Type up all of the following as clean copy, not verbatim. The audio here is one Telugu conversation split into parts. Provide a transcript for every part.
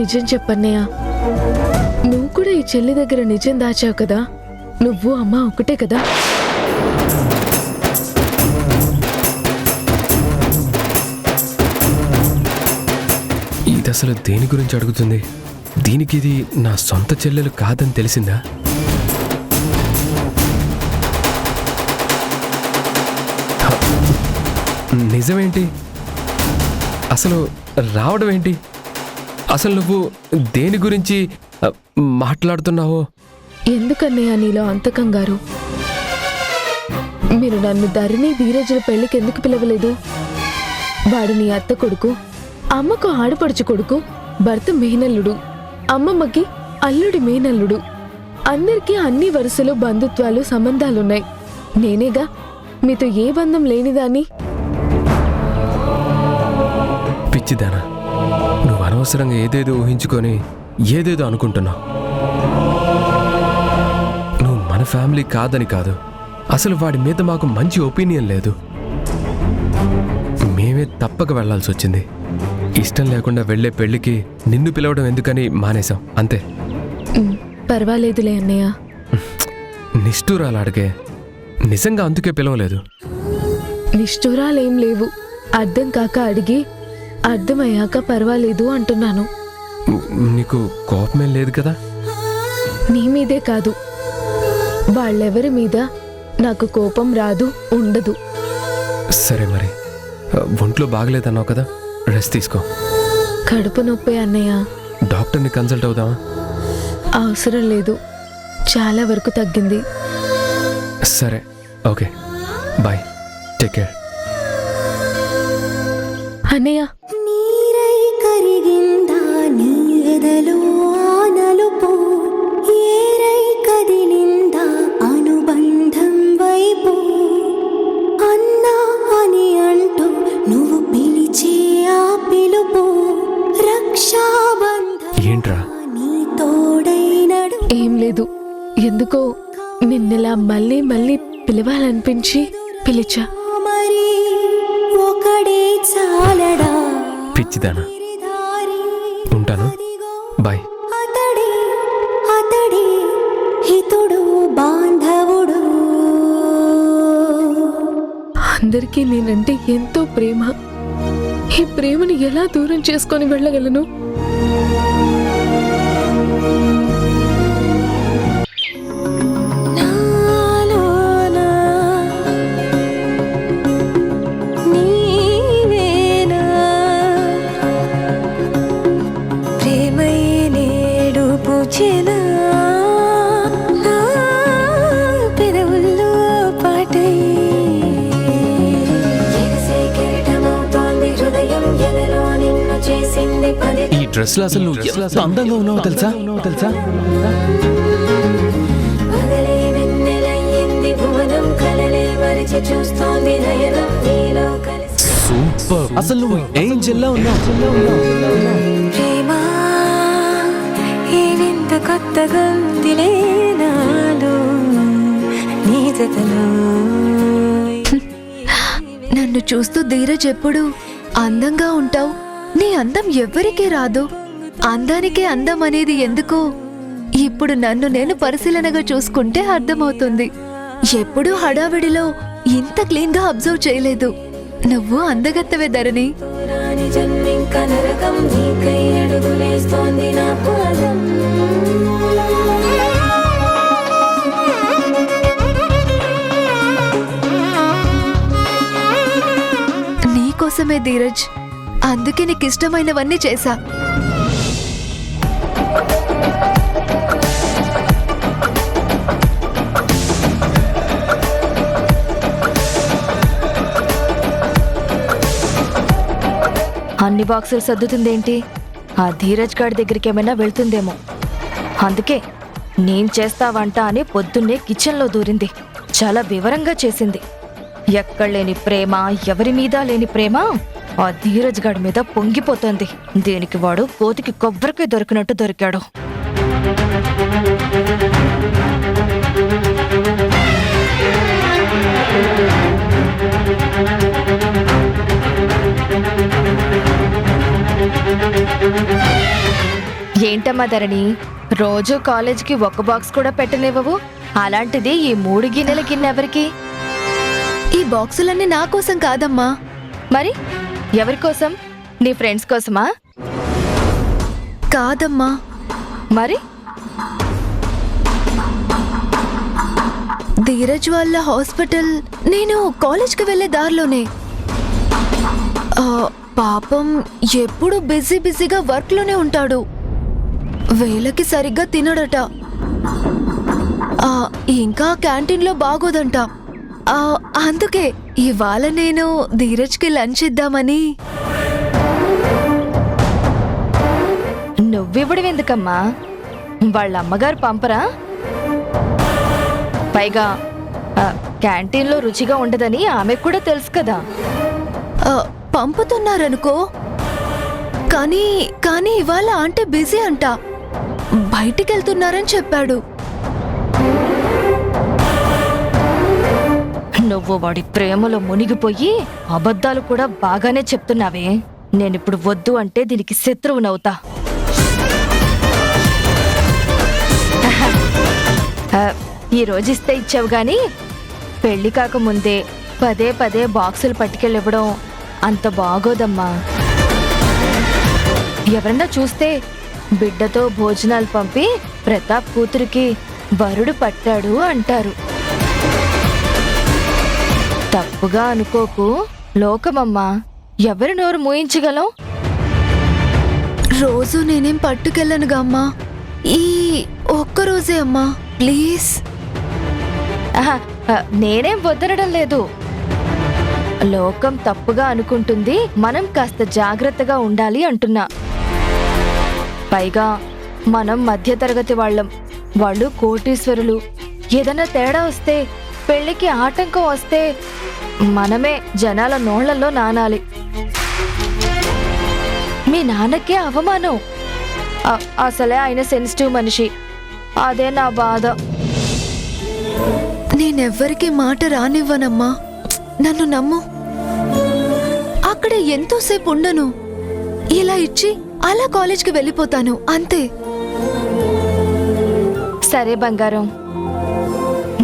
నిజం చెప్పన్నయ్య. నువ్వు కూడా ఈ చెల్లి దగ్గర నిజం దాచావు కదా. నువ్వు అమ్మ ఒకటే కదా. ఇది అసలు దేని గురించి అడుగుతుంది? దీనికి ఇది నా సొంత చెల్లెలు కాదని తెలిసిందా? నిజమేంటి? అసలు రావడం ఏంటి? అసలు నువ్వు దేని గురించి మాట్లాడుతున్నావో? ఎందుకన్నయ్య నీలో అంత కంగారు? మీరు నన్ను ధరణి ధీరజుల పెళ్లికి ఎందుకు పిలవలేదు? వాడు నీ అత్త కొడుకు, అమ్మకు ఆడపడుచు కొడుకు, భర్త మేనల్లుడు, అమ్మమ్మకి అల్లుడి మేనల్లుడు. అందరికీ అన్ని వరుసలు బంధుత్వాలు సంబంధాలున్నాయి. నేనేగా మీతో ఏ బంధం లేనిదాన్ని. పిచ్చిదానా, నువ్వు అనవసరంగా ఏదేదో ఊహించుకొని ఏదేదో అనుకుంటున్నావు. నువ్వు మన ఫ్యామిలీ కాదని కాదు, అసలు వాడి మీద మాకు మంచి ఒపీనియన్ లేదు. మేమే తప్పక వెళ్లాల్సి వచ్చింది. ఇష్టం లేకుండా వెళ్లే పెళ్లికి నిన్ను పిలవడం ఎందుకని మానేశాం, అంతే. పర్వాలేదులే అన్నయ్య. నిష్ఠూరాలాడికే, నిజంగా అందుకే పిలవలేదు. నిష్ఠూరాలేం లేవు. అర్థం కాక అడిగి అర్థమయ్యాక పర్వాలేదు అంటున్నాను. నీకు కోపమేం లేదు కదా? నీ మీదే కాదు, వాళ్ళెవరి మీద నాకు కోపం రాదు, ఉండదు. సరే మరి, ఒంట్లో బాగలేదన్నావు కదా, రెస్ట్ తీసుకో. కడుపు నొప్పి అన్నయ్య. డాక్టర్ని కన్సల్ట్ అవుదామా? అవసరం లేదు, చాలా వరకు తగ్గింది. సరే, ఓకే, బాయ్, టేక్ కేర్. అన్నయ్య, నీరై కరిగిందా నీరదలో ఆనలుపు, ఏరై కదిలిందా అనుబంధం వైపు, అన్నా అని అంటూ నువ్వు పిలిచే ఆ పిలుపు, రక్షాబంధం ఏంట్రా? నీ తోడైనడు. ఏం లేదు, ఎందుకో నిన్నలా మళ్ళీ మళ్ళీ పిలవాలనిపించి పిలిచా. మరి ఒకడే చాలడా పిచ్చిదానా, ఉంటాను, బాయ్. అతడే అతడే హితుడు బాంధవుడు. అందరికీ నేనంటే ఎంతో ప్రేమ. ఈ ప్రేమని ఎలా దూరం చేసుకొని వెళ్ళగలను? ఈ డ్రెస్ లో అసలు నువ్వు ఎంత అందంగా ఉన్నావో తెలుసా? సూపర్, అసలు నువ్వు ఏంజెల్ లా ఉన్నావు. నన్ను చూస్తూ ధీరజ్ ఎప్పుడు అందంగా ఉంటావు, నీ అందం ఎవ్వరికీ రాదు, అందానికే అందం అనేది ఎందుకు ఇప్పుడు నన్ను నేను పరిశీలనగా చూసుకుంటే అర్థమవుతుంది. ఎప్పుడూ హడావిడిలో ఇంత క్లీన్ గా అబ్జర్వ్ చేయలేదు. నువ్వు అందగత్తవే ధరణి. నీకోసమే ధీరజ్, అందుకే నీకు ఇష్టమైనవన్నీ చేశా. అన్ని బాక్సులు సర్దుతుందేంటి? ఆ ధీరజ్ గారి దగ్గరికి ఏమైనా వెళ్తుందేమో. అందుకే నేను చేస్తా వంట అని పొద్దున్నే కిచెన్లో దూరింది. చాలా వివరంగా చేసింది. ఎక్కడ లేని ప్రేమ, ఎవరి మీద లేని ప్రేమ ఆ ధీరజ్ గాడి మీద పొంగిపోతోంది. దీనికి వాడు కోతికి కొబ్బరికాయ దొరికినట్టు దొరికాడు. ఏంటమ్మా ధరణి, రోజు కాలేజ్కి ఒక్క బాక్స్ కూడా పెట్టనివ్వవు, అలాంటిది ఈ 3 గిన్నెల గిన్నె ఎవరికి? ఈ బాక్సులన్నీ నా కోసం కాదమ్మా. మరి ఎవరి కోసం? నీ ఫ్రెండ్స్ కోసమా? కాదమ్మా. మరి ధీరజ్ వాళ్ళ హాస్పిటల్ నేను కాలేజ్కి వెళ్ళే దారిలోనే. పాపం ఎప్పుడు బిజీగా వర్క్లోనే ఉంటాడు. వేళకి సరిగ్గా తినడట. ఇంకా క్యాంటీన్లో బాగోదంట. అందుకే ఇవాళ నేను ధీరజ్కి లంచ్ ఇద్దామని. నువ్వివ్వడం ఎందుకమ్మా? వాళ్ళ అమ్మగారు పంపరా? పైగా క్యాంటీన్లో రుచిగా ఉండదని ఆమెకు కూడా తెలుసు కదా. పంపుతున్నారనుకో, కానీ ఇవాళ ఆంటీ బిజీ అంట, బయటికి వెళ్తున్నారని చెప్పాడు. నువ్వు వాడి ప్రేమలో మునిగిపోయి అబద్ధాలు కూడా బాగానే చెప్తున్నావే. నేనిప్పుడు వద్దు అంటే దీనికి శత్రువునవుతా. ఈ రోజు ఇస్తే ఇచ్చావు గాని పెళ్లి కాకముందే పదే బాక్సులు పట్టుకెళ్ళివ్వడం అంత బాగోదమ్మా. ఎవరన్నా చూస్తే బిడ్డతో భోజనాలు పంపి ప్రతాప్ కూతురికి వరుడు పట్టాడు అంటారు. తప్పుగా అనుకోకు, లోకమమ్మా, ఎవరి నోరు మూయించగలం? రోజు నేనేం పట్టుకెళ్ళనుగా అమ్మా, ఈ ఒక్కరోజే అమ్మా, ప్లీజ్. నేనేం వద్దనడం లేదు. లోకం తప్పుగా అనుకుంటుంది, మనం కాస్త జాగ్రత్తగా ఉండాలి అంటున్నా. పైగా మనం మధ్యతరగతి వాళ్ళం, వాళ్ళు కోటీశ్వరులు. ఏదైనా తేడా వస్తే, పెళ్లికి ఆటంకం వస్తే మనమే జనాల నోళ్లలో నానాలి. మీ నాన్నకే అవమానం. అసలే ఆయన సెన్సిటివ్ మనిషి. అదే నా బాధ. నేనెవ్వరికి మాట రానివ్వనమ్మా, నన్ను నమ్ము. అక్కడ ఎంతోసేపు ఉండను, ఇలా ఇచ్చి అలా కాలేజ్కి వెళ్ళిపోతాను, అంతే. సరే బంగారం,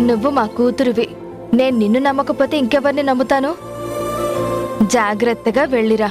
నువ్వు మా కూతురువి. నేను నిన్ను నమ్మకపోతే ఇంకెవరిని నమ్ముతాను? జాగ్రత్తగా వెళ్ళిరా.